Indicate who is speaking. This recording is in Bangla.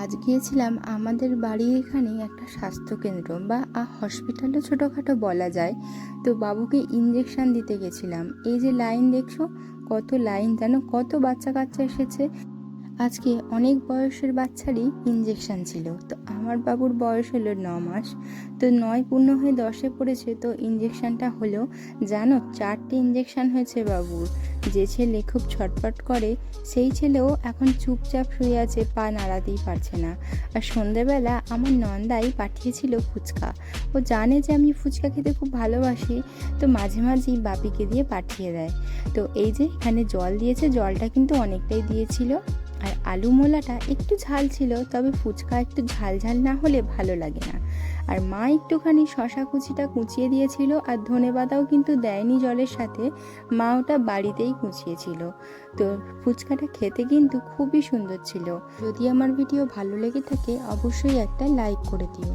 Speaker 1: আজ গিয়েছিলাম আমাদের বাড়ির এখানে একটা স্বাস্থ্যকেন্দ্র বা হসপিটালও ছোটোখাটো বলা যায়। তো বাবুকে ইঞ্জেকশন দিতে গেছিলাম। এই যে লাইন দেখছো, কত লাইন, জানো কত বাচ্চা কাচ্চা এসেছে। আজকে অনেক বয়সের বাচ্চারই ইঞ্জেকশন ছিল। তো আমার বাবুর বয়স হলো 9 মাস। তো 9 পূর্ণ হয়ে 10-এ পড়েছে। তো ইঞ্জেকশনটা হলো, জানো 4টে ইঞ্জেকশন হয়েছে বাবুর। যে ছেলে খুব ছটফট করে সেই ছেলেও এখন চুপচাপ শুয়ে আছে, পা নাড়াতেই পারছে না। আর সন্ধেবেলা আমার নন্দাই পাঠিয়েছিল ফুচকা। ও জানে যে আমি ফুচকা খেতে খুব ভালোবাসি, তো মাঝে মাঝেই বাপিকে দিয়ে পাঠিয়ে দেয়। তো এই যে এখানে জল দিয়েছে, জলটা কিন্তু অনেকটাই দিয়েছিল। আর আলু মোলাটা একটু ঝাল ছিল, তবে ফুচকা একটু ঝাল ঝাল না হলে ভালো লাগে না। আর মা একটুখানি শশা কুচিটা কুচিয়ে দিয়েছিল, আর ধনেপাতাও কিন্তু দেয়নি জলের সাথে, মা ওটা বাড়িতেই কুচিয়েছিল। তো ফুচকাটা খেতে কিন্তু খুবই সুন্দর ছিল। যদি আমার ভিডিও ভালো লেগে থাকে অবশ্যই একটা লাইক করে দিও।